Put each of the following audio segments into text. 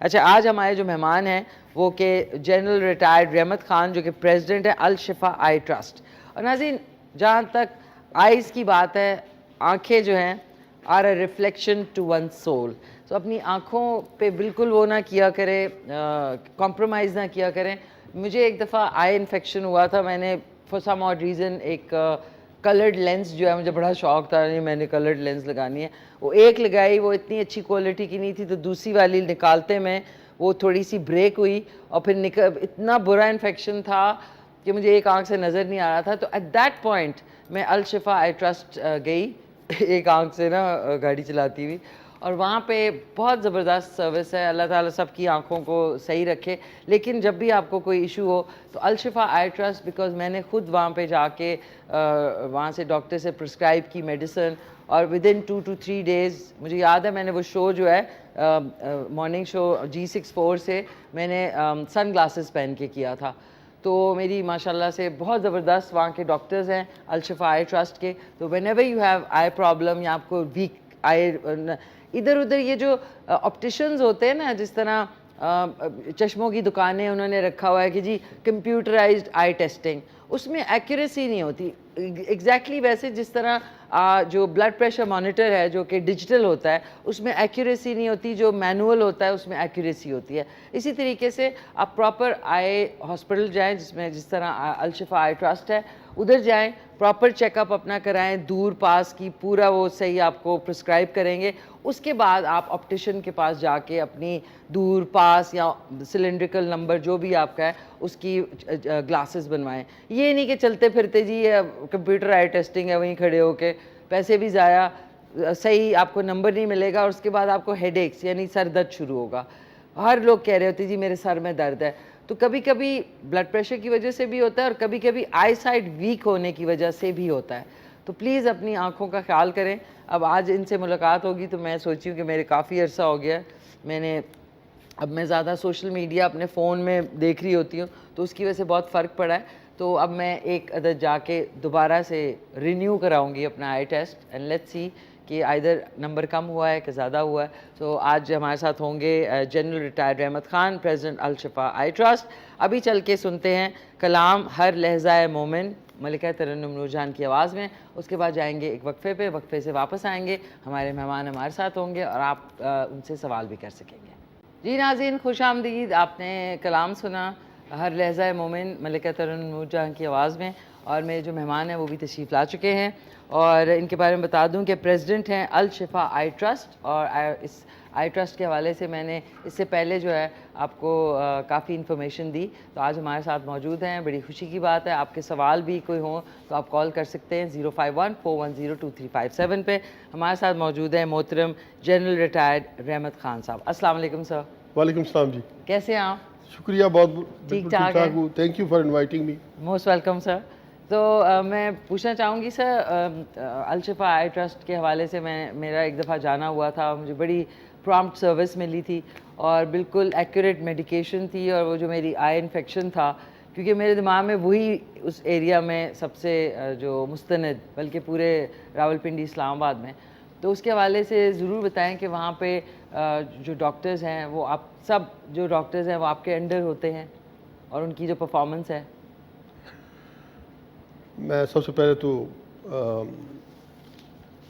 اچھا آج ہمارے جو مہمان ہیں وہ کہ جنرل ریٹائرڈ رحمت خان جو کہ پریزیڈنٹ ہے الشفا آئی ٹرسٹ. اور ناظرین جہاں تک آئیز کی بات ہے آنکھیں جو ہیں are a reflection to one soul. تو اپنی آنکھوں پہ بالکل وہ نہ کیا کریں کمپرومائز نہ کیا کریں. مجھے ایک دفعہ آئی انفیکشن ہوا تھا, میں نے فار سم آڈ ریزن ایک کلرڈ لینس جو ہے مجھے بڑا شوق تھا نہیں میں نے کلرڈ لینس لگانی ہے, وہ ایک لگائی وہ اتنی اچھی کوالٹی کی نہیں تھی تو دوسری والی نکالتے میں وہ تھوڑی سی بریک ہوئی اور پھر اتنا برا انفیکشن تھا کہ مجھے ایک آنکھ سے نظر نہیں آ رہا تھا. تو ایٹ دیٹ پوائنٹ میں الشفا آئی ٹرسٹ گئی ایک آنکھ سے نا گاڑی چلاتی ہوئی, اور وہاں پہ بہت زبردست سروس ہے. اللہ تعالیٰ سب کی آنکھوں کو صحیح رکھے. لیکن جب بھی آپ کو کوئی ایشو ہو تو الشفا آئی ٹرسٹ, بیکاز میں نے خود وہاں پہ جا کے وہاں سے ڈاکٹر سے پرسکرائب کی میڈیسن, اور ود ان 2 to 3 days مجھے یاد ہے میں نے وہ شو جو ہے مارننگ شو G64 سے میں نے سن گلاسز پہن کے کیا تھا. تو میری ماشاء اللہ سے بہت زبردست وہاں کے ڈاکٹرز ہیں الشفا آئی ٹرسٹ کے. تو when ever you have I problem یا آپ کو ویک آئی ادھر ادھر یہ جو آپٹیشنز ہوتے ہیں نا, جس طرح چشموں کی دکانیں انہوں نے رکھا ہوا ہے کہ جی کمپیوٹرائزڈ آئی ٹیسٹنگ, اس میں ایکوریسی نہیں ہوتی ایگزیکٹلی ویسے جس طرح جو بلڈ پریشر مانیٹر ہے جو کہ ڈیجیٹل ہوتا ہے اس میں ایکوریسی نہیں ہوتی, جو مینول ہوتا ہے اس میں ایکوریسی ہوتی ہے. اسی طریقے سے آپ پراپر آئی ہاسپٹل جائیں جس طرح الشفا آئی ٹرسٹ ہے ادھر جائیں, پراپر چیک اپ اپنا کرائیں, دور پاس کی پورا وہ صحیح آپ کو پرسکرائب کریں گے. اس کے بعد آپ آپٹیشن کے پاس جا کے اپنی دور پاس یا سلنڈریکل نمبر جو بھی آپ کا ہے اس کی گلاسز بنوائیں. یہ نہیں کہ چلتے پھرتے جی کمپیوٹر آئی ٹیسٹنگ ہے وہیں کھڑے ہو کے پیسے بھی ضائع, صحیح آپ کو نمبر نہیں ملے گا اور اس کے بعد آپ کو ہیڈ ایکس یعنی سر درد شروع ہوگا. ہر لوگ کہہ رہے ہوتے جی میرے سر میں درد ہے. تو کبھی کبھی بلڈ پریشر کی وجہ سے بھی ہوتا ہے اور کبھی کبھی آئی سائٹ ویک ہونے کی وجہ سے بھی ہوتا ہے. تو پلیز اپنی آنکھوں کا خیال کریں. اب آج ان سے ملاقات ہوگی تو میں سوچی ہوں کہ میرے کافی عرصہ ہو گیا اب میں زیادہ سوشل میڈیا اپنے فون میں دیکھ رہی ہوتی ہوں تو اس کی وجہ سے بہت فرق پڑا ہے. تو اب میں ایک عدد جا کے دوبارہ سے رینیو کراؤں گی اپنا آئی ٹیسٹ اینڈ لیٹس سی کہ آئدر نمبر کم ہوا ہے کہ زیادہ ہوا ہے. تو آج ہمارے ساتھ ہوں گے general retired Rahmat Khan president Alshifa eye trust. ابھی چل کے سنتے ہیں کلام ہر لہجہ مومن ملکہ ترنم نور جہاں کی آواز میں. اس کے بعد جائیں گے ایک وقفے پہ, وقفے سے واپس آئیں گے, ہمارے مہمان ہمارے ساتھ ہوں گے اور آپ ان سے سوال بھی کر سکیں گے. جی ناظرین خوش آمدید. آپ نے کلام سنا ہر لہجہ مومن ملکہ ترنم نور جہاں کی آواز میں, اور میرے جو مہمان ہیں وہ بھی تشریف لا چکے ہیں. اور ان کے بارے میں بتا دوں کہ پریزیڈنٹ ہیں الشفا آئی ٹرسٹ, اور اس آئی ٹرسٹ کے حوالے سے میں نے اس سے پہلے جو ہے آپ کو کافی انفارمیشن دی. تو آج ہمارے ساتھ موجود ہیں, بڑی خوشی کی بات ہے. آپ کے سوال بھی کوئی ہوں تو آپ کال کر سکتے ہیں 051-410-2357 پہ. ہمارے ساتھ موجود ہیں محترم جنرل ریٹائرڈ رحمت خان صاحب. السلام علیکم سر. وعلیکم السلام جی. کیسے ہیں آپ؟ شکریہ, بہت ٹھیک ٹھاک ہے. Thank you for inviting me. Most welcome sir. تو میں پوچھنا چاہوں گی سر الشفا آئی ٹرسٹ کے حوالے سے میرا ایک دفعہ جانا ہوا تھا, مجھے بڑی پرامپٹ سروس ملی تھی اور بالکل ایکوریٹ میڈیکیشن تھی. اور وہ جو میری آئی انفیکشن تھا کیونکہ میرے دماغ میں وہی اس ایریا میں سب سے جو مستند بلکہ پورے راولپنڈی اسلام آباد میں, تو اس کے حوالے سے ضرور بتائیں کہ وہاں پہ جو ڈاکٹرز ہیں وہ آپ سب جو ڈاکٹرز ہیں وہ آپ کے انڈر ہوتے ہیں اور ان کی جو پرفارمنس ہے. میں سب سے پہلے تو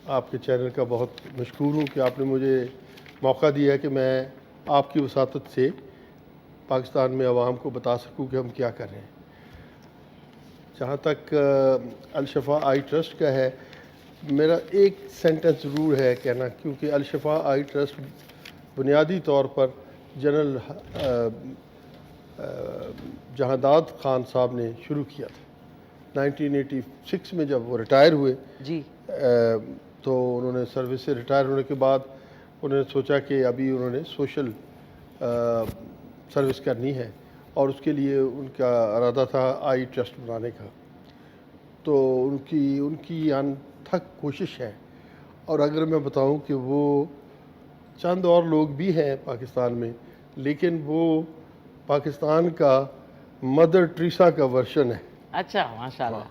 آپ کے چینل کا بہت مشکور ہوں کہ آپ نے مجھے موقع دیا ہے کہ میں آپ کی وساطت سے پاکستان میں عوام کو بتا سکوں کہ ہم کیا کر رہے ہیں. جہاں تک الشفا آئی ٹرسٹ کا ہے, میرا ایک سینٹنس ضرور ہے کہنا, کیونکہ الشفا آئی ٹرسٹ بنیادی طور پر جنرل جہانداد خان صاحب نے شروع کیا تھا 1986 میں. جب وہ ریٹائر ہوئے جی تو انہوں نے سروس سے ریٹائر ہونے کے بعد انہوں نے سوچا کہ ابھی انہوں نے سوشل سروس کرنی ہے, اور اس کے لیے ان کا ارادہ تھا آئی ٹرسٹ بنانے کا. تو ان کی انتھک کوشش ہے. اور اگر میں بتاؤں کہ وہ چند اور لوگ بھی ہیں پاکستان میں, لیکن وہ پاکستان کا مدر ٹریسا کا ورژن ہے. اچھا ماشاء اللہ.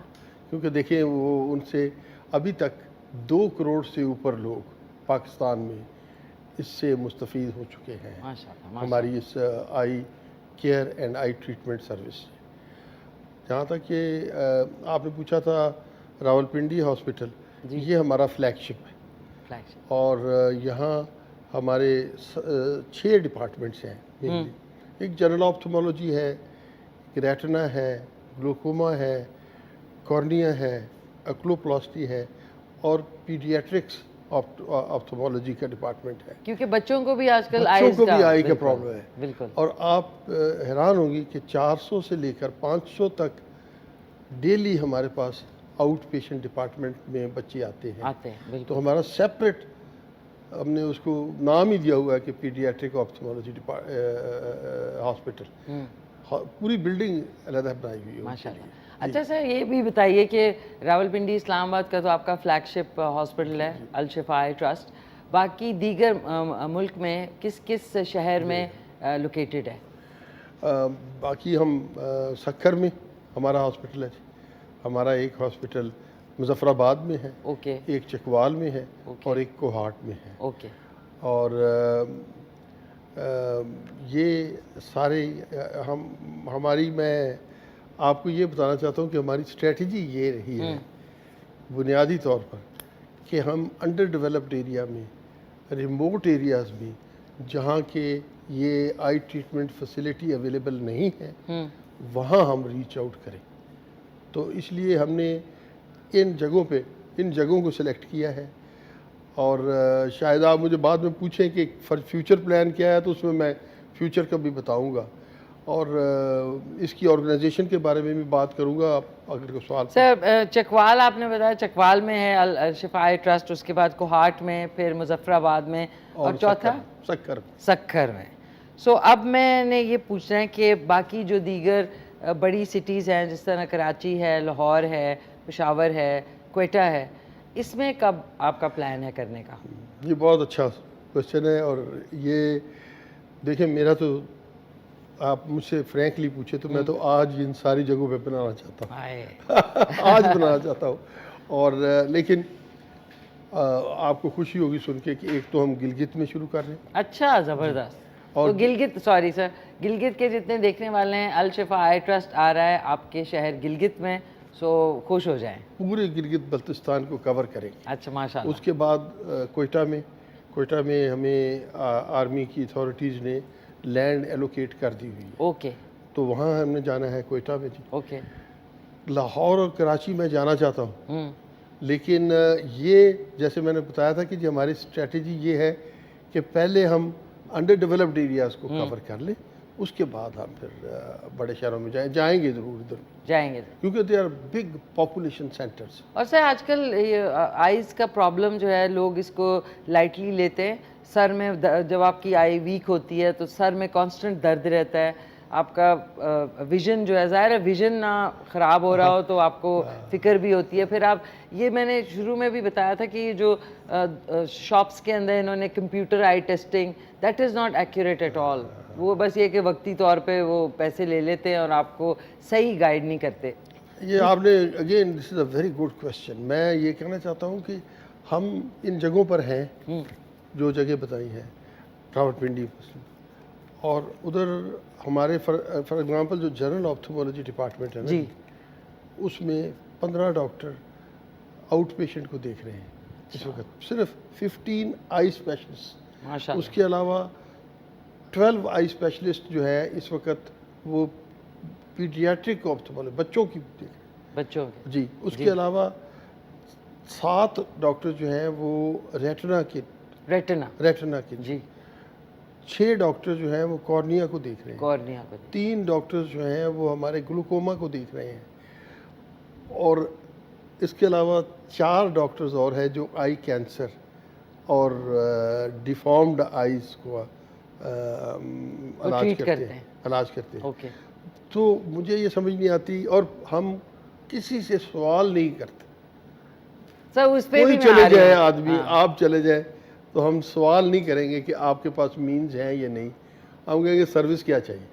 کیونکہ دیکھیں وہ ان سے ابھی تک 2 کروڑ سے اوپر لوگ پاکستان میں اس سے مستفید ہو چکے ہیں ماشاءاللہ، ہماری اس eye care and eye treatment service سے. جہاں تک کہ آپ نے پوچھا تھا راولپنڈی ہاسپٹل، یہ ہمارا فلیگ شپ ہے اور یہاں ہمارے 6 ڈپارٹمنٹس ہیں mainly. ایک جنرل آپتھمولوجی ہے، ریٹنا ہے، گلوکوما ہے، کارنیا ہے، اکلوپلاسٹی ہے اور پیڈیاٹرکس آپتھمولوجی کا ڈپارٹمنٹ ہے. کیونکہ بچوں کو بھی آج کل بچوں کو بھی آئی کا بالکل، پرابلم ہے. بالکل. اور آپ حیران ہوں گی کہ 400 سے لے کر 500 تک ڈیلی ہمارے پاس آؤٹ پیشنٹ ڈپارٹمنٹ میں بچے آتے ہیں. بالکل. تو ہمارا سیپریٹ ہم نے اس کو نام ہی دیا ہوا ہے کہ پیڈیاٹرک آپتھمولوجی ہاسپٹل. پوری بلڈنگ علیحدہ بنائی ہوئی ہے. ماشاءاللہ. اچھا سر، یہ بھی بتائیے کہ راولپنڈی اسلام آباد کا تو آپ کا فلیگ شپ ہاسپٹل ہے الشفا آئی ٹرسٹ، باقی دیگر ملک میں کس کس شہر میں لوکیٹڈ ہے؟ باقی ہم سکھر میں ہمارا ہاسپٹل ہے. ہمارا ایک ہاسپٹل مظفر آباد میں ہے، اوکے، ایک چکوال میں ہے اور ایک کوہاٹ میں ہے. اوکے. اور یہ سارے ہماری، میں آپ کو یہ بتانا چاہتا ہوں کہ ہماری اسٹریٹجی یہ رہی ہے بنیادی طور پر کہ ہم انڈر ڈیولپڈ ایریا میں، ریموٹ ایریاز میں جہاں کہ یہ آئی ٹریٹمنٹ فیسلٹی اویلیبل نہیں ہے، وہاں ہم ریچ آؤٹ کریں. تو اس لیے ہم نے ان جگہوں کو سلیکٹ کیا ہے. اور شاید آپ مجھے بعد میں پوچھیں کہ فیوچر پلان کیا ہے، تو اس میں فیوچر کا بھی بتاؤں گا اور اس کی آرگنائزیشن کے بارے میں بھی بات کروں گا. آپ اگر کوئی سوال. سر، چکوال آپ نے بتایا، چکوال میں ہے الشفا آئی ٹرسٹ، اس کے بعد کوہاٹ میں، پھر مظفر آباد میں اور چوتھا سکھر میں. سو اب میں نے یہ پوچھنا ہے کہ باقی جو دیگر بڑی سٹیز ہیں جس طرح کراچی ہے، لاہور ہے، پشاور ہے، کوئٹہ ہے، اس میں کب آپ کا پلان ہے کرنے کا؟ یہ بہت اچھا کوشچن ہے. اور یہ دیکھیں، میرا تو آپ مجھ سے فرینکلی پوچھے تو میں تو آج ان ساری جگہوں پہ بنانا چاہتا ہوں. آج بنانا چاہتا ہوں. اور لیکن آپ کو خوشی ہوگی سن کے کہ ایک تو ہم گلگت میں شروع کر رہے ہیں. اچھا، زبردست. تو گلگت، سوری سر، گلگت کے جتنے دیکھنے والے ہیں، الشفا آئی ٹرسٹ آ رہا ہے آپ کے شہر گلگت میں، سو خوش ہو جائیں. پورے گلگت بلتستان کو کور کریں گے. اچھا، ماشاءاللہ. اس کے بعد کوئٹہ میں ہمیں آرمی کی اتھارٹیز نے لینڈ ایلوکیٹ کر دی ہوئی ہے. اوکے. تو وہاں ہم نے جانا ہے کوئٹہ میں. جی. اوکے. لاہور اور کراچی میں جانا چاہتا ہوں. لیکن یہ جیسے میں نے بتایا تھا کہ جی ہماری اسٹریٹجی یہ ہے کہ پہلے ہم انڈر ڈیولپڈ ایریاز کو کور کر لیں، اس کے بعد ہم پھر بڑے شہروں میں جائیں گے ضرور ادھر جائیں گے، کیونکہ they are big population centres. اور سر آج کل آئیز کا پرابلم جو ہے، لوگ اس کو لائٹلی لیتے ہیں. سر میں جب آپ کی آئی ویک ہوتی ہے تو سر میں کانسٹنٹ درد رہتا ہے. آپ کا ویژن جو ہے، ظاہر ہے ویژن نہ خراب ہو رہا ہو تو آپ کو فکر بھی ہوتی ہے. پھر آپ، یہ میں نے شروع میں بھی بتایا تھا کہ جو شاپس کے اندر انہوں نے computer eye testing, that is not accurate at all. وہ بس یہ کہ وقتی طور پہ وہ پیسے لے لیتے ہیں اور آپ کو صحیح گائیڈ نہیں کرتے. یہ آپ نے again this is a very good question. میں یہ کہنا چاہتا ہوں کہ ہم ان جگہوں پر ہیں جو جگہ بتائی ہیں، راولپنڈی اور ادھر ہمارے فار ایگزامپل جو جنرل آپتھمولوجی ڈپارٹمنٹ ہے نا، اس میں 15 ڈاکٹر آؤٹ پیشنٹ کو دیکھ رہے ہیں اس وقت. صرف 15 آئی اسپیشلسٹ. اس کے علاوہ 12 آئی اسپیشلسٹ جو ہے اس وقت وہ پیڈیاٹرک آپتھمولوجی بچوں کی دیکھ رہے ہیں. بچوں جی. اس کے علاوہ 7 ڈاکٹر جو ہیں وہ ریٹنا کے جی. 6 ڈاکٹر جو ہیں وہ کارنیا کو دیکھ رہے ہیں. کارنیا کو. 3 ڈاکٹر جو ہیں وہ ہمارے گلوکوما کو دیکھ رہے ہیں. اور اس کے علاوہ 4 ڈاکٹرز اور ہیں جو آئی کینسر اور ڈیفارمڈ آئیز کو علاج کرتے ہیں. اوکے. تو مجھے یہ سمجھ نہیں آتی، اور ہم کسی سے سوال نہیں کرتے. سر اس پہ کوئی چلے جائے آدمی، آپ چلے جائیں تو ہم سوال نہیں کریں گے کہ آپ کے پاس مینز ہیں یا نہیں. ہم کہیں گے سروس کیا چاہیے،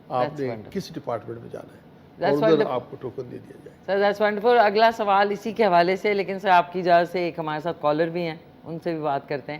آپ نے کس ڈپارٹمنٹ میں جانا ہے، اور ادھر آپ کو ٹوکن دے دیا جائے. سر دیٹس ونڈرفل. اگلا سوال اسی کے حوالے سے، لیکن سر آپ کی اجازت سے ایک ہمارے ساتھ کالر بھی ہیں، ان سے بھی بات کرتے ہیں.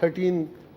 13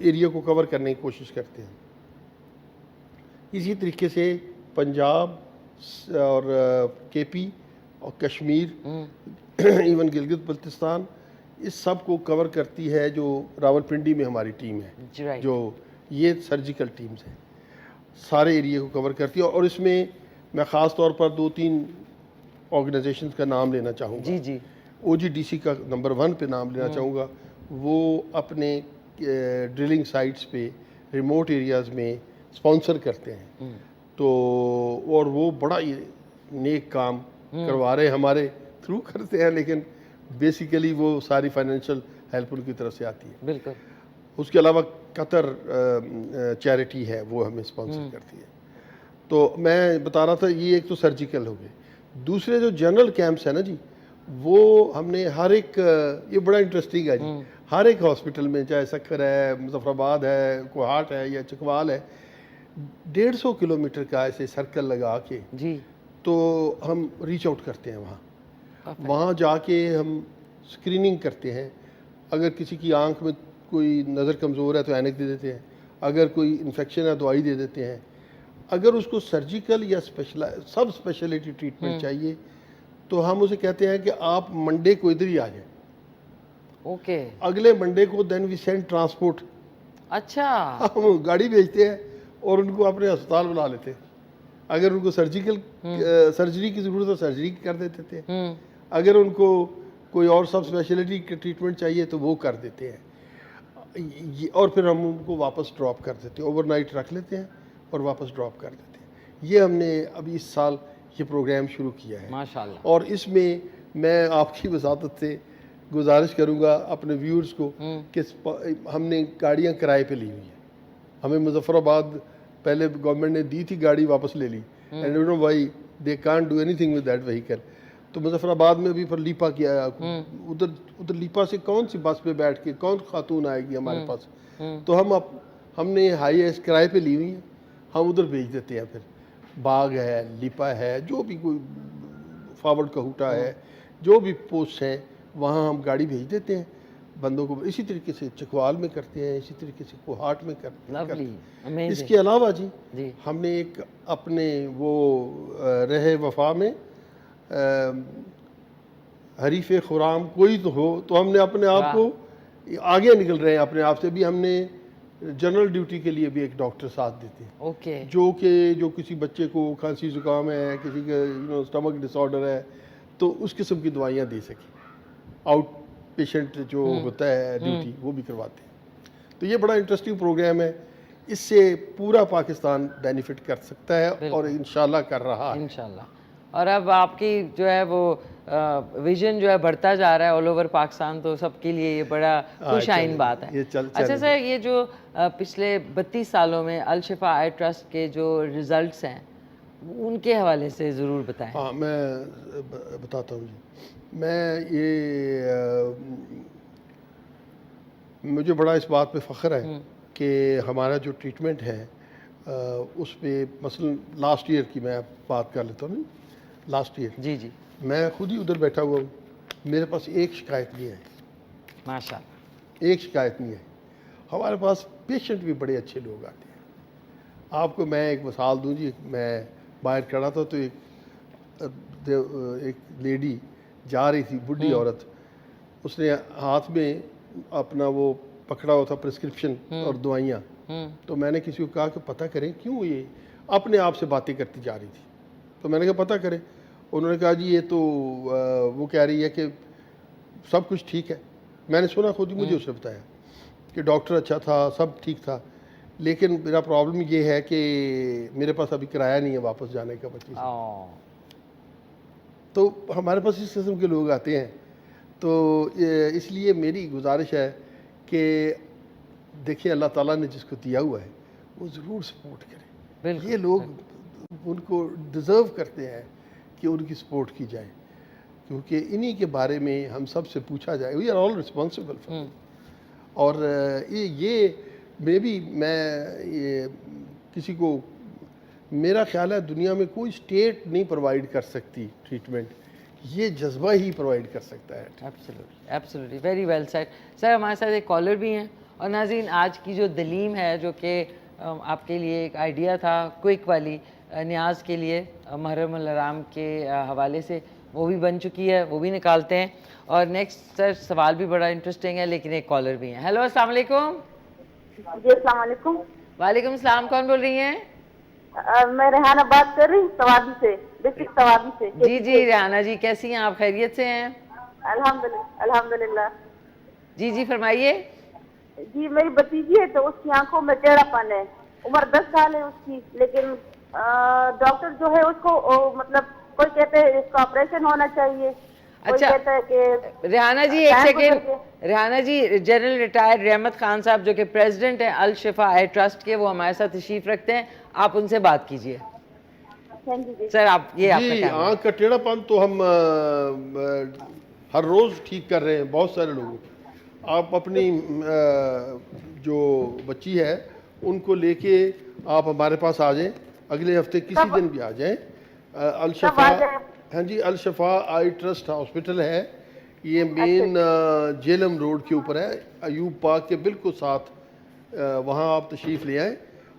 ایریا کو کور کرنے کی کوشش کرتے ہیں. اسی طریقے سے پنجاب اور کے پی اور کشمیر ایون گلگت بلتستان اس سب کو کور کرتی ہے جو راولپنڈی میں ہماری ٹیم ہے, جو یہ سرجیکل ٹیمز ہیں, سارے ایریا کو کور کرتی ہے. اور اس میں میں خاص طور پر 2-3 آرگنائزیشنز کا نام لینا چاہوں گا. جی او جی ڈی سی کا نمبر 1 پہ نام لینا چاہوں گا. وہ اپنے ڈرلنگ سائٹس پہ ریموٹ ایریاز میں اسپانسر کرتے ہیں, تو اور وہ بڑا نیک کام کروا رہے ہیں, ہمارے تھرو کرتے ہیں, لیکن بیسیکلی وہ ساری فائنینشیل ہیلپ ان کی طرف سے آتی ہے. بالکل. اس کے علاوہ قطر چیریٹی ہے, وہ ہمیں اسپانسر کرتی ہے. تو میں بتا رہا تھا یہ ایک تو سرجیکل ہو گئے. دوسرے جو جنرل کیمپس ہیں نا جی, وہ ہم نے ہر ایک, یہ بڑا انٹرسٹنگ ہے جی, ہر ایک ہاسپٹل میں, چاہے سکھر ہے, مظفر آباد ہے, کوہاٹ ہے یا چکوال ہے, 150 کلومیٹر کا ایسے سرکل لگا کے جی تو ہم ریچ آؤٹ کرتے ہیں. وہاں جا کے ہم اسکریننگ کرتے ہیں. اگر کسی کی آنکھ میں کوئی نظر کمزور ہے تو اینک دے دیتے ہیں, اگر کوئی انفیکشن ہے دوائی دے دیتے ہیں. اگر اس کو سرجیکل یا سب اسپیشلٹی ٹریٹمنٹ چاہیے تو ہم اسے کہتے ہیں کہ آپ منڈے کو ادھر ہی آ جائیں. اوکے. اگلے منڈے کو دین وی سینڈ ٹرانسپورٹ. اچھا. ہم گاڑی بھیجتے ہیں اور ان کو اپنے ہسپتال بلا لیتے ہیں. اگر ان کو سرجری کی ضرورت ہے سرجری کر دیتے تھے, اگر ان کو کوئی اور سب اسپیشلٹی کے ٹریٹمنٹ چاہیے تو وہ کر دیتے ہیں. اور پھر ہم ان کو واپس ڈراپ کر دیتے ہیں, اوور نائٹ رکھ لیتے ہیں اور واپس ڈراپ کر دیتے ہیں. یہ ہم نے ابھی اس سال یہ پروگرام شروع کیا ہے ماشاءاللہ. اور اس میں میں آپ کی وساطت سے گزارش کروں گا اپنے ویورز کو کہ ہم نے گاڑیاں کرائے پہ لی ہوئی ہیں. ہمیں مظفر آباد پہلے گورنمنٹ نے دی تھی گاڑی, واپس لے لی. And you know why they can't do any thing with that vehicle. تو مظفر آباد میں بھی پھر لیپا کیا, ادھر لیپا سے کون سی بس پہ بیٹھ کے کون خاتون آئے گی ہمارے پاس. تو ہم نے ہائی ایس کرائے پہ لی ہوئی ہیں, ہم ادھر بھیج دیتے ہیں. پھر باغ ہے, لیپا ہے, جو بھی کوئی فارورڈ کہوٹا ہے, جو بھی پوسٹ ہیں وہاں ہم گاڑی بھیج دیتے ہیں بندوں کو. اسی طریقے سے چکوال میں کرتے ہیں, اسی طریقے سے کوہاٹ میں کرتے ہیں. اس کے علاوہ جی ہم نے ایک اپنے وہ رہے وفا میں حریف خرام کوئی تو ہو, تو ہم نے اپنے آپ کو آگے نکل رہے ہیں اپنے آپ سے بھی. ہم نے جنرل ڈیوٹی کے لیے بھی ایک ڈاکٹر ساتھ دیتے ہیں. اوکے. جو کسی بچے کو کھانسی زکام ہے, کسی کا اسٹمک ڈس آرڈر ہے, تو اس قسم کی دوائیاں دے سکیں. آؤٹ پیشنٹ جو ہوتا ہے ڈیوٹی وہ بھی کرواتے ہیں. تو یہ بڑا انٹرسٹنگ پروگرام ہے. اس سے پورا پاکستان بینیفٹ کر سکتا ہے اور انشاءاللہ کر رہا ہے انشاءاللہ. اور اب آپ کی جو ہے وہ ویژن جو ہے بڑھتا جا رہا ہے آل اوور پاکستان, تو سب کے لیے یہ بڑا خوش آئین بات ہے. اچھا سر, یہ جو پچھلے 32 سالوں میں الشفا آئی ٹرسٹ کے جو ریزلٹس ہیں ان کے حوالے سے ضرور بتائیں. ہاں میں بتاتا ہوں جی. میں مجھے بڑا اس بات پہ فخر ہے کہ ہمارا جو ٹریٹمنٹ ہے اس پہ مثلا لاسٹ ایئر کی میں بات کر لیتا ہوں. لاسٹ ایئر جی میں خود ہی ادھر بیٹھا ہوا ہوں, میرے پاس ایک شکایت نہیں ہے. ماشاءاللہ. ایک شکایت نہیں ہے. ہمارے پاس پیشنٹ بھی بڑے اچھے لوگ آتے ہیں. آپ کو میں ایک مثال دوں جی. میں باہر کھڑا تھا تو ایک لیڈی جا رہی تھی, بڈھی عورت, اس نے ہاتھ میں اپنا وہ پکڑا ہوا تھا پرسکرپشن اور دوائیاں. تو میں نے کسی کو کہا کہ پتہ کریں کیوں یہ اپنے آپ سے باتیں کرتی جا رہی تھی. تو میں نے کہا پتہ کریں. انہوں نے کہا جی یہ تو وہ کہہ رہی ہے کہ سب کچھ ٹھیک ہے. میں نے سنا خود ہی, مجھے اس نے بتایا کہ ڈاکٹر اچھا تھا, سب ٹھیک تھا, لیکن میرا پرابلم یہ ہے کہ میرے پاس ابھی کرایہ نہیں ہے واپس جانے کا بچی سے. تو ہمارے پاس اس قسم کے لوگ آتے ہیں. تو اس لیے میری گزارش ہے کہ دیکھیں اللہ تعالیٰ نے جس کو دیا ہوا ہے وہ ضرور سپورٹ کرے. یہ لوگ ان کو ڈیزرو کرتے ہیں کہ ان کی سپورٹ کی جائے, کیونکہ انہی کے بارے میں ہم سب سے پوچھا جائے. We are all responsible for. اور یہ میں کسی کو, میرا خیال ہے دنیا میں کوئی اسٹیٹ نہیں پرووائڈ کر سکتی ٹریٹمنٹ, یہ جذبہ ہی پرووائڈ کر سکتا ہے. Absolutely very well said. Sir ہمارے ساتھ ایک کالر بھی ہیں اور ناظرین آج کی جو دلیم ہے جو کہ آپ کے لیے ایک آئیڈیا تھا کوئک والی نیاز کے لیے محرم الحرام کے حوالے سے، وہ بھی بن چکی ہے، وہ بھی نکالتے ہیں. اور نیکسٹ سر سوال بھی بڑا انٹرسٹنگ ہے لیکن ایک کالر بھی ہیں. ہیلو السلام علیکم. جی السلام علیکم. وعلیکم السلام، کون بول رہی ہیں؟ میں ریحانہ بات کر رہی ہوں توابی سے، ڈسٹرکٹ توابی سے. جی جی ریحانہ جی، کیسی ہیں آپ؟ خیریت سے ہیں؟ الحمدللہ. جی جی فرمائیے. جی میری بھتیجی ہے تو اس کی آنکھوں میں ٹیڑھا پن ہے، عمر 10 سال ہے اس کی، لیکن ڈاکٹر جو ہے اس کو مطلب کوئی کہتے ہیں اس کا آپریشن ہونا چاہیے، کوئی اچھا کہتا ہے کہ ریحانہ جی ایک سیکنڈ. ریحانہ جی جنرل ریٹائرڈ رحمت خان صاحب جو کہ پریزیڈنٹ ہیں الشفا آئی ٹرسٹ کے، وہ ہمارے ساتھ تشریف رکھتے ہیں، آپ ان سے بات کیجئے. سر آپ یہ آپ جی کا کام ہے. آنکھ کا ٹیڑھا پن تو ہم ہر روز ٹھیک کر رہے ہیں بہت سارے لوگوں کو. آپ اپنی جو بچی ہے ان کو لے کے آپ ہمارے پاس آ جائیں، اگلے ہفتے کسی دن بھی آ جائیں. الشفا، ہاں جی الشفا آئی ٹرسٹ ہاسپٹل ہے، یہ مین جیلم روڈ کے اوپر ہے، ایوب پارک کے بالکل ساتھ. وہاں آپ تشریف لے آئیں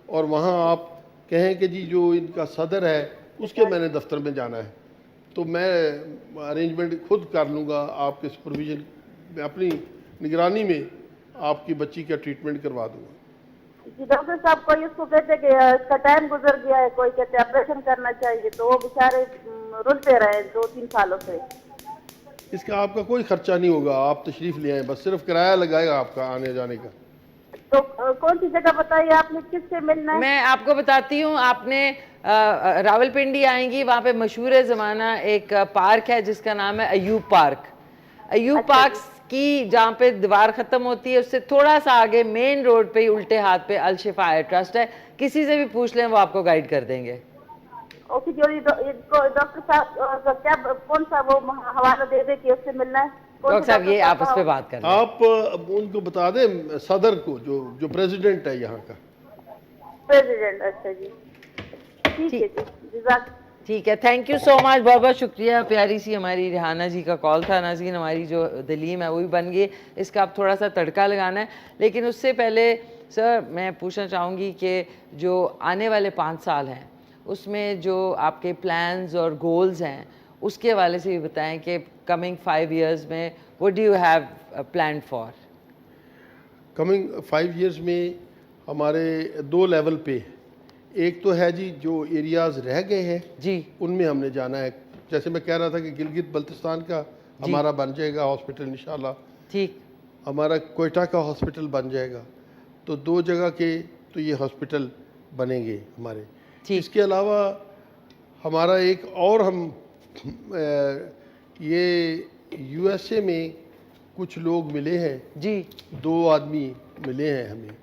اور وہاں آپ کہیں کہ جی جو ان کا صدر ہے اس کے میں نے دفتر میں جانا ہے، تو میں ارینجمنٹ خود کر لوں گا، آپ کے سپرویژن میں اپنی نگرانی میں آپ کی بچی کا ٹریٹمنٹ کروا دوں گا. جی ڈاکٹر صاحب کوئی اس کو کہتے کہ اس کا ٹائم گزر گیا ہے، کوئی کہتے آپریشن کرنا چاہیے، تو وہ بیچارے رلتے رہے 2-3 سالوں سے. اس کا آپ کا کوئی خرچہ نہیں ہوگا، آپ تشریف لے آئیں، بس صرف کرایہ لگائے گا آپ کا آنے جانے کا. تو کون سی جگہ بتائیے آپ نے، کس سے ملنا ہے؟ میں آپ کو بتاتی ہوں، آپ نے راول پنڈی آئیں گی، وہاں پہ مشہور زمانہ ایک پارک ہے جس کا نام ہے ایوب پارک. ایوب پارک کی جہاں پہ دیوار ختم ہوتی ہے اس سے تھوڑا سا آگے مین روڈ پہ ہی الٹے ہاتھ پہ الشفا آئی ٹرسٹ ہے. کسی سے بھی پوچھ لیں وہ آپ کو گائیڈ کر دیں گے. اوکے جو ڈاکٹر صاحب کیا کون سا وہ حوالہ دے دے کہ اس سے ملنا ہے؟ ڈاکٹر صاحب یہ آپ اس پہ بات کر لیں. آپ ان کو بتا دیں صدر کو جو پریزیڈنٹ ہے یہاں کا. پریزیڈنٹ، اچھا جی ٹھیک ہے جی جزاک. ٹھیک ہے، تھینک یو سو مچ، بہت بہت شکریہ. پیاری سی ہماری ریحانہ جی کا کال تھا. ناظرین ہماری جو دلیم ہے وہ بھی بن گئی، اس کا اب تھوڑا سا تڑکا لگانا ہے. لیکن اس سے پہلے سر میں پوچھنا چاہوں گی کہ جو آنے والے 5 سال ہیں اس میں جو آپ کے پلانز اور گولز ہیں اس کے حوالے سے بھی بتائیں کہ کمنگ 5 ایئرز میں what do you have planned for؟ Coming 5 years میں ہمارے 2 لیول پہ، ایک تو ہے جی جو ایریاز رہ گئے ہیں جی ان میں ہم نے جانا ہے. جیسے میں کہہ رہا تھا کہ گلگت بلتستان کا ہمارا بن جائے گا ہاسپٹل انشاءاللہ، ٹھیک، ہمارا کوئٹہ کا ہاسپٹل بن جائے گا، تو 2 جگہ کے تو یہ ہاسپٹل بنیں گے ہمارے. اس کے علاوہ ہمارا ایک اور ہم یہ یو ایس اے میں کچھ لوگ ملے ہیں جی 2 آدمی ملے ہیں ہمیں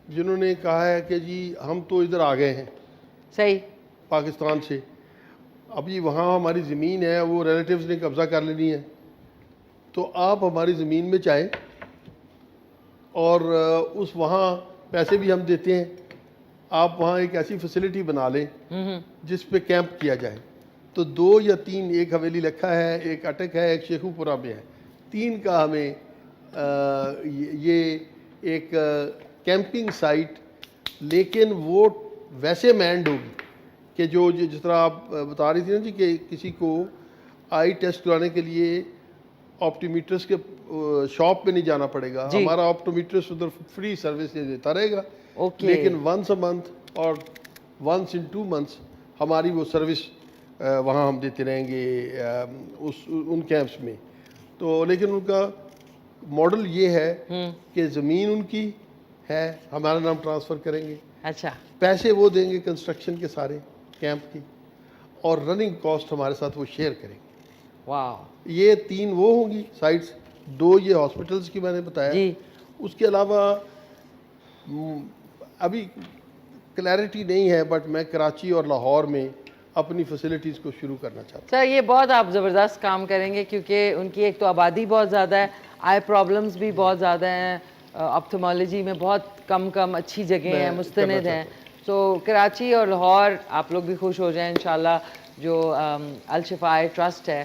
جنہوں نے کہا ہے کہ جی ہم تو ادھر آ گئے ہیں صحیح پاکستان سے، ابھی وہاں ہماری زمین ہے وہ ریلیٹیوز نے قبضہ کر لینی ہے، تو آپ ہماری زمین میں چاہیں اور اس وہاں پیسے بھی ہم دیتے ہیں، آپ وہاں ایک ایسی فیسلٹی بنا لیں جس پہ کیمپ کیا جائے. تو 2 یا 3، ایک حویلی لکھا ہے، ایک اٹک ہے، ایک شیخو پورہ میں ہے، 3 کا ہمیں یہ ایک کیمپنگ سائٹ، لیکن وہ ویسے مینڈ ہوگی کہ جو جس طرح آپ بتا رہی تھی نا جی کہ کسی کو آئی ٹیسٹ کرانے کے لیے آپٹیمیٹرس کے شاپ پہ نہیں جانا پڑے گا، ہمارا آپٹومیٹرس ادھر فری سروس دیتا رہے گا، لیکن ونس اے منتھ اور ونس ان 2 months ہماری وہ سروس وہاں ہم دیتے رہیں گے ان کیمپس میں. تو لیکن ان کا ماڈل یہ ہے کہ زمین ان کی ہے، ہمارا نام ٹرانسفر کریں گے، اچھا پیسے وہ دیں گے کنسٹرکشن کے سارے کیمپ کی، اور رننگ کاسٹ ہمارے ساتھ وہ شیئر کریں گے. واو، یہ 3 وہ ہوں گی سائٹس، 2 یہ ہاسپٹلس کی میں نے بتایا. اس کے علاوہ ابھی کلیئرٹی نہیں ہے بٹ میں کراچی اور لاہور میں اپنی فیسلٹیز کو شروع کرنا چاہتا ہوں. سر یہ بہت آپ زبردست کام کریں گے کیونکہ ان کی ایک تو آبادی بہت زیادہ ہے، آئی پرابلمز بھی بہت زیادہ ہیں، آپتھمالوجی میں بہت کم اچھی جگہیں ہیں، مستند ہیں. تو کراچی اور لاہور آپ لوگ بھی خوش ہو جائیں انشاءاللہ. جو الشفا آئی ٹرسٹ ہے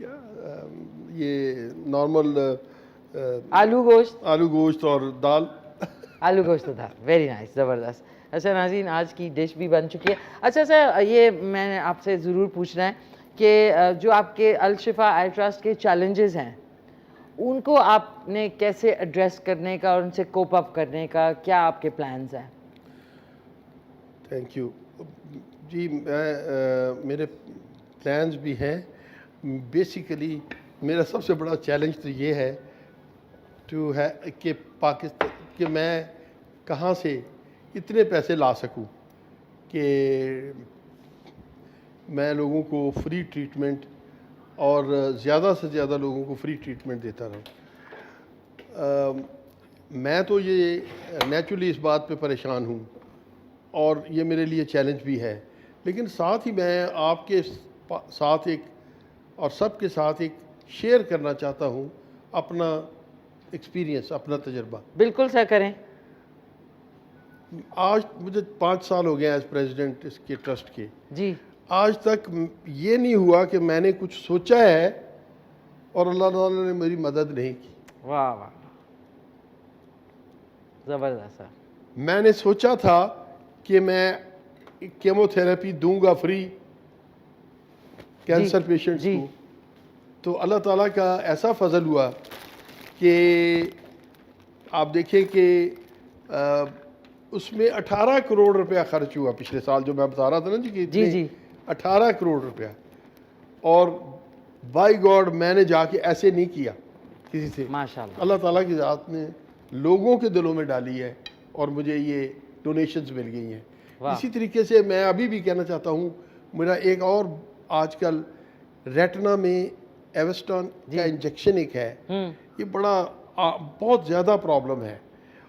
کیا یہ نارمل آلو گوشت، آلو گوشت اور دال. آلو گوشت تھا. ویری نائس، زبردست. اچھا ناظرین، آج کی ڈش بھی بن چکی ہے. اچھا سر، یہ میں نے آپ سے ضرور پوچھنا ہے کہ جو آپ کے الشفا آئی ٹرسٹ کے چیلنجز ہیں ان کو آپ نے کیسے ایڈریس کرنے کا اور ان سے کوپ اپ کرنے کا کیا آپ کے پلانز ہیں؟ تھینک یو جی. میرے پلانز بھی ہیں. بیسیکلی میرا سب سے بڑا چیلنج تو یہ ہے کہ پاکستان کہ میں کہاں سے اتنے پیسے لا سکوں کہ میں لوگوں کو فری ٹریٹمنٹ اور زیادہ سے زیادہ لوگوں کو فری ٹریٹمنٹ دیتا رہوں. میں تو یہ نیچرلی اس بات پہ پریشان ہوں اور یہ میرے لیے چیلنج بھی ہے، لیکن ساتھ ہی میں آپ کے ساتھ اور سب کے ساتھ شیئر کرنا چاہتا ہوں اپنا ایکسپیرینس، اپنا تجربہ. بالکل سر، کریں. آج مجھے 5 سال ہو گئے ایز پریزیڈنٹ اس کے ٹرسٹ کے. جی. آج تک یہ نہیں ہوا کہ میں نے کچھ سوچا ہے اور اللہ تعالیٰ نے میری مدد نہیں کی. واہ واہ، زبردست سر. میں نے سوچا تھا کہ میں کیمو تھراپی دوں گا فری کینسر پیشنٹس کو، تو اللہ تعالیٰ کا ایسا فضل ہوا کہ آپ دیکھیں کہ اس میں 18 کروڑ روپیہ خرچ ہوا پچھلے سال، جو میں بتا رہا تھا نا جی کہ 18 کروڑ روپیہ. اور بائی گاڈ میں نے جا کے ایسے نہیں کیا کسی سے، ماشاءاللہ اللہ تعالیٰ کی ذات نے لوگوں کے دلوں میں ڈالی ہے اور مجھے یہ ڈونیشنز مل گئی ہیں. اسی طریقے سے میں ابھی بھی کہنا چاہتا ہوں، میرا ایک اور آج کل ریٹنا میں ایوسٹون کا انجیکشن ایک ہے، یہ بہت زیادہ پرابلم ہے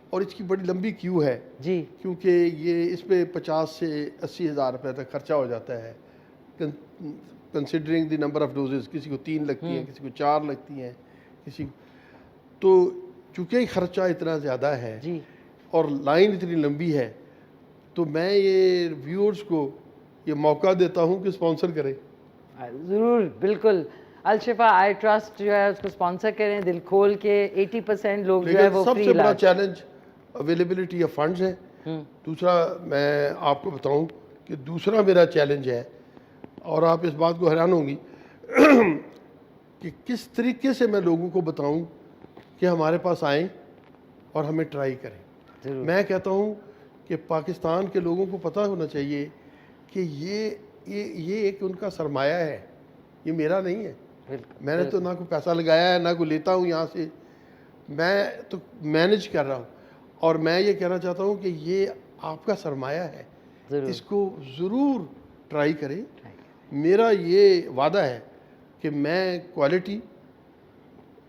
اور اس کی بڑی لمبی کیو ہے جی، کیونکہ یہ اس پہ 50 سے 80 ہزار روپے تک خرچہ ہو جاتا ہے considering the number of doses. کسی کو 3 لگتی ہیں، کسی کو 4 لگتی ہیں، کسی تو چونکہ خرچہ اتنا زیادہ ہے جی، اور لائن اتنی لمبی ہے، تو میں یہ ویورز کو یہ موقع دیتا ہوں کہ اسپانسر کریں. ضرور، بالکل. الشفا آئی ٹرسٹ جو ہے اس کو اسپانسر کریں دل کھول کے. 80% لوگ جو ہے وہ سب فری سے بڑا علاج. چیلنج اویلیبلٹی آف فنڈز ہے. دوسرا میں آپ کو بتاؤں کہ دوسرا میرا چیلنج ہے، اور آپ اس بات کو حیران ہوں گی کہ کس طریقے سے میں لوگوں کو بتاؤں کہ ہمارے پاس آئیں اور ہمیں ٹرائی کریں. میں کہتا ہوں کہ پاکستان کے لوگوں کو پتہ ہونا چاہیے کہ یہ ایک ان کا سرمایہ ہے، یہ میرا نہیں ہے. میں نے تو نہ کوئی پیسہ لگایا ہے، نہ کوئی لیتا ہوں یہاں سے، میں تو مینج کر رہا ہوں. اور میں یہ کہنا چاہتا ہوں کہ یہ آپ کا سرمایہ ہے، اس کو ضرور ٹرائی کریں. میرا یہ وعدہ ہے کہ میں کوالٹی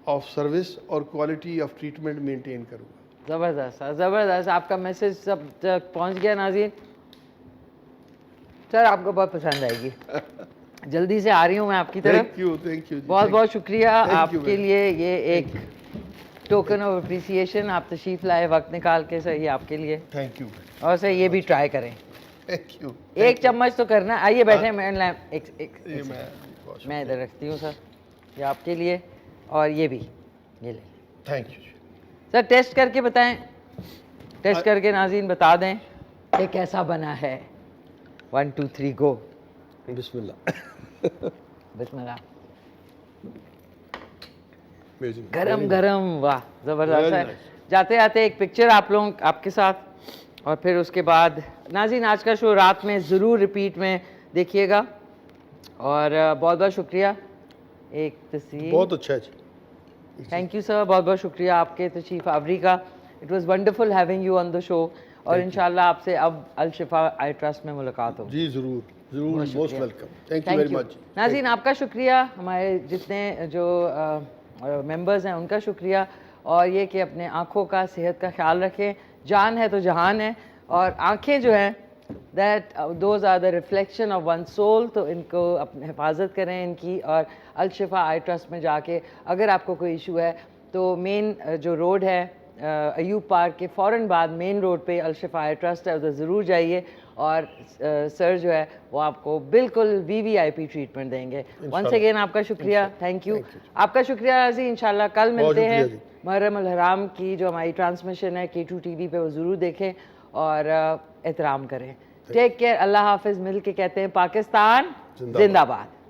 آف سروس اور کوالٹی آف ٹریٹمنٹ مینٹین کروں گا. زبردست زبردست. آپ کا میسج سب تک پہنچ گیا ناظرین. سر آپ کو بہت پسند آئے گی. جلدی سے آ رہی ہوں میں آپ کی طرف. Thank you. بہت بہت شکریہ آپ کے لیے. یہ ایک ٹوکن آف اپریسیشن، آپ تشریف لائے وقت نکال کے. سر یہ آپ کے لیے. Thank you. اور سر یہ بھی ٹرائی کریں. Thank you. ایک چمچ تو کرنا. آئیے بیٹھیں. میں ادھر رکھتی ہوں سر، یہ آپ کے لیے. اور یہ بھی یہ لیں. Thank you sir. ٹیسٹ کر کے بتائیں، ٹیسٹ کر کے ناظرین بتا دیں کہ کیسا بنا ہے. 1 2 3 گو. بسم اللہ. بسم اللہ. Amazing. گرم گرم. واہ زبردست ہے. جاتے جاتے ایک پکچر آپ لوگ آپ کے ساتھ، اور پھر اس کے بعد ناظرین آج کا شو رات میں ضرور ریپیٹ میں دیکھیے گا. اور بہت بہت شکریہ. ایک تصویر. بہت اچھا ہے جی. Thank you sir. بہت بہت شکریہ آپ کے تشریف آوری کا. It was wonderful having you on the show. اور انشاءاللہ آپ سے اب الشفا آئی ٹرسٹ میں ملاقات ہوگی. جی ضرور ضرور. Most welcome. Thank you very much. ناظرین آپ کا شکریہ. ہمارے جتنے جو ممبرز ہیں ان کا شکریہ. اور یہ کہ اپنے آنکھوں کا صحت کا خیال رکھیں. جان ہے تو جہان ہے، اور آنکھیں جو ہیں those are the reflection of one soul. تو ان کو اپنے حفاظت کریں ان کی. اور الشفا آئی ٹرسٹ میں جا کے اگر آپ کو کوئی ایشو ہے تو مین جو روڈ ہے ایوب پارک کے فوراً بعد مین روڈ پہ الشفا آئی ٹرسٹ ہے، ادھر ضرور جائیے اور سر جو ہے وہ آپ کو بالکل VIP ٹریٹمنٹ دیں گے. ونس اگین آپ کا شکریہ, تھینک یو. آپ کا شکریہ ناظرین, انشاءاللہ کل ملتے ہیں. محرم الحرام کی جو ہماری ٹرانسمیشن ہے K2 TV پہ وہ ضرور دیکھیں اور احترام کریں. ٹیک کیئر, اللہ حافظ. مل کے کہتے ہیں پاکستان زندہ باد.